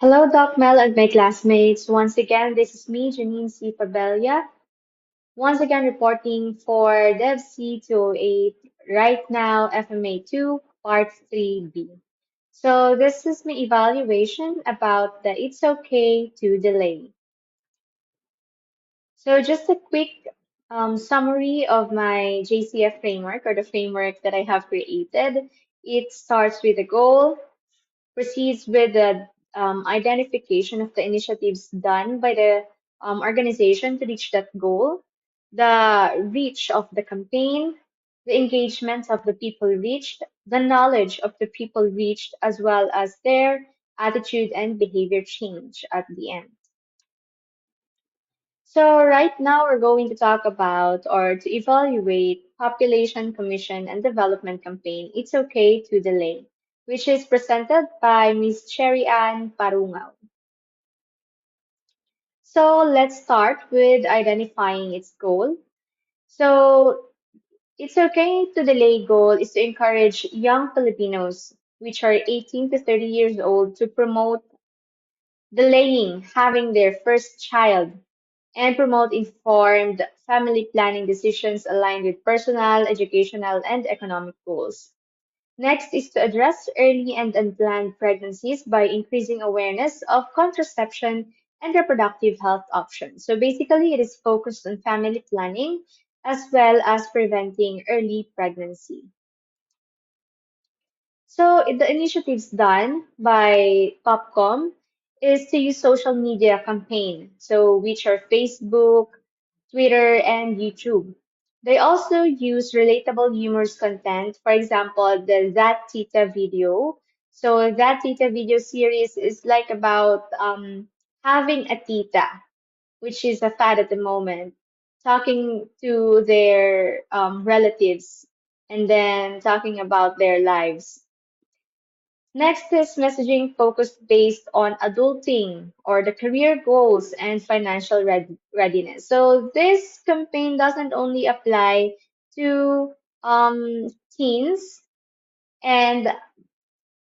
Hello, Doc Mel and my classmates. Once again, this is me, Janine C. Pabella. Once again, reporting for DevC 208, right now, FMA 2, Part 3B. So, this is my evaluation about the It's Okay to Delay. So, just a quick summary of my JCF framework or the framework that I have created. It starts with a goal, proceeds with the identification of the initiatives done by the organization to reach that goal, the reach of the campaign, the engagement of the people reached, the knowledge of the people reached, as well as their attitude and behavior change at the end. So right now we're going to talk about or to evaluate Population Commission and Development Campaign. It's okay to delay, which is presented by Ms. Cherry Ann Parungaw. So let's start with identifying its goal. So it's okay to delay goal is to encourage young Filipinos, which are 18 to 30 years old, to promote delaying having their first child and promote informed family planning decisions aligned with personal, educational, and economic goals. Next is to address early and unplanned pregnancies by increasing awareness of contraception and reproductive health options. So basically, it is focused on family planning as well as preventing early pregnancy. So the initiatives done by Popcom is to use social media campaign, so which are Facebook, Twitter, and YouTube. They also use relatable humorous content. For example, the That Tita video. So That Tita video series is like about having a tita, which is a fad at the moment, talking to their relatives and then talking about their lives. Next is messaging focused based on adulting or the career goals and financial readiness. So this campaign doesn't only apply to teens and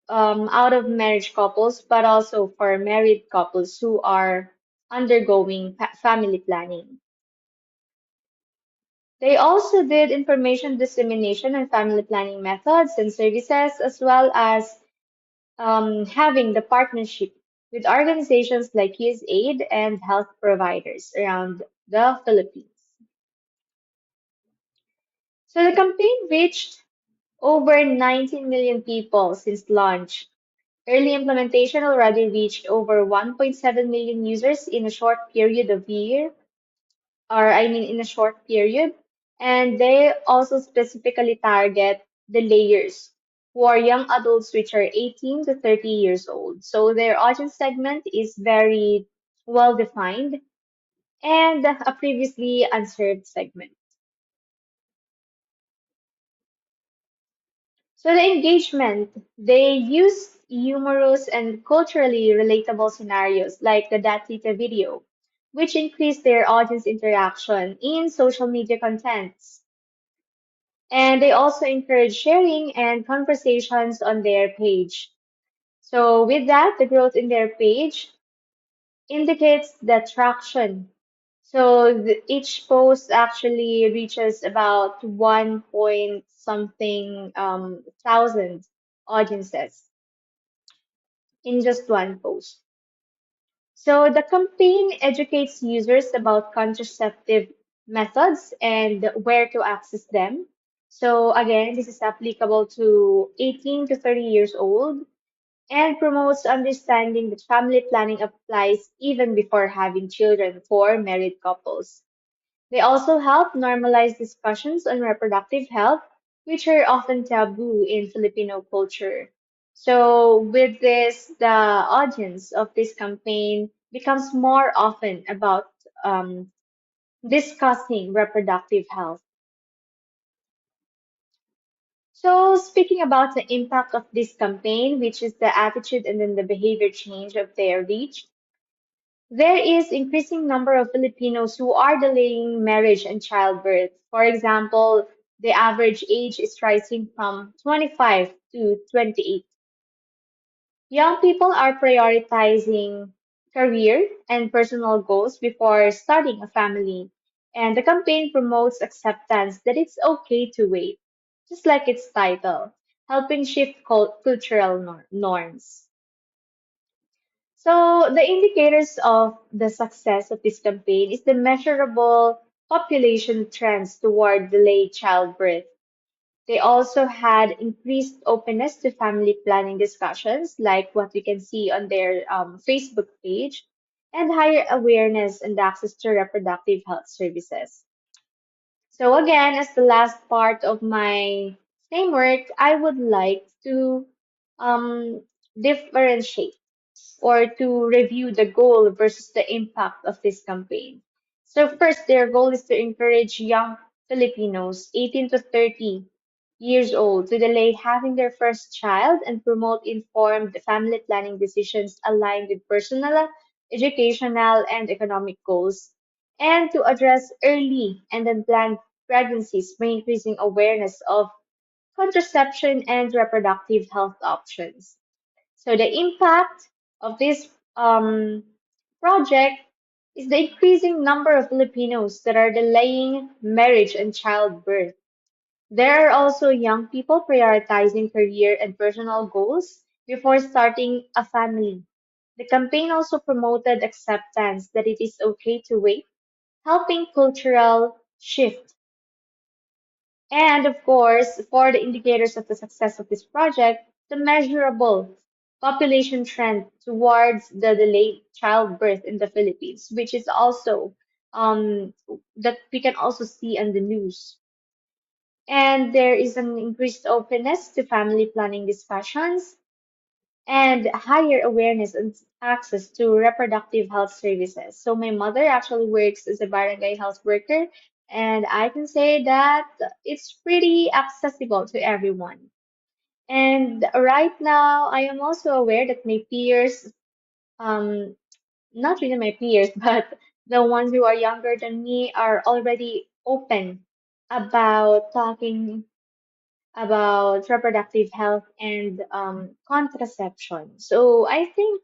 out of marriage couples, but also for married couples who are undergoing family planning. They also did information dissemination and family planning methods and services, as well as having the partnership with organizations like USAID and health providers around the Philippines. So the campaign reached over 19 million people since launch. Early implementation already reached over 1.7 million users in a short period of year, or I mean in a short period. And they also specifically target the layers who are young adults which are 18 to 30 years old. So their audience segment is very well defined and a previously unserved segment. So the engagement, they use humorous and culturally relatable scenarios like the Datita video, which increase their audience interaction in social media contents. And they also encourage sharing and conversations on their page. So with that, the growth in their page indicates the traction. So each post actually reaches about one point something thousand audiences in just one post. So the campaign educates users about contraceptive methods and where to access them. So again, this is applicable to 18 to 30 years old and promotes understanding that family planning applies even before having children for married couples. They also help normalize discussions on reproductive health, which are often taboo in Filipino culture. So, with this, the audience of this campaign becomes more often about discussing reproductive health. So, speaking about the impact of this campaign, which is the attitude and then the behavior change of their reach, there is increasing number of Filipinos who are delaying marriage and childbirth. For example, the average age is rising from 25 to 28. Young people are prioritizing career and personal goals before starting a family, and the campaign promotes acceptance that it's okay to wait, just like its title, helping shift cultural norms. So, the indicators of the success of this campaign is the measurable population trends toward delayed childbirth. They also had increased openness to family planning discussions, like what we can see on their Facebook page, and higher awareness and access to reproductive health services. So, again, as the last part of my framework, I would like to um, differentiate or to review the goal versus the impact of this campaign. So first, their goal is to encourage young Filipinos 18 to 30 years old to delay having their first child and promote informed family planning decisions aligned with personal, educational, and economic goals, and to address early and unplanned pregnancies by increasing awareness of contraception and reproductive health options. So the impact of this project is the increasing number of Filipinos that are delaying marriage and childbirth. There are also young people prioritizing career and personal goals before starting a family. The campaign also promoted acceptance that it is okay to wait, helping cultural shift. And of course, for the indicators of the success of this project, the measurable population trend towards the delayed childbirth in the Philippines, which is also that we can also see on the news. And there is an increased openness to family planning discussions and higher awareness and access to reproductive health services. So my mother actually works as a barangay health worker, and I can say that it's pretty accessible to everyone. And right now, I am also aware that my peers, um, not really my peers, but the ones who are younger than me are already open about talking about reproductive health and contraception. So I think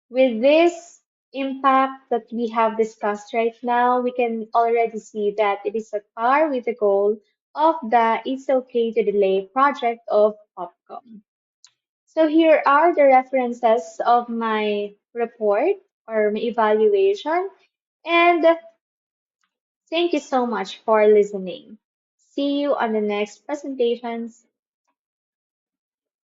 with this impact that we have discussed right now, we can already see that it is at par with the goal of the It's Okay to Delay project of Popcom. So here are the references of my report or my evaluation. And thank you so much for listening. See you on the next presentations.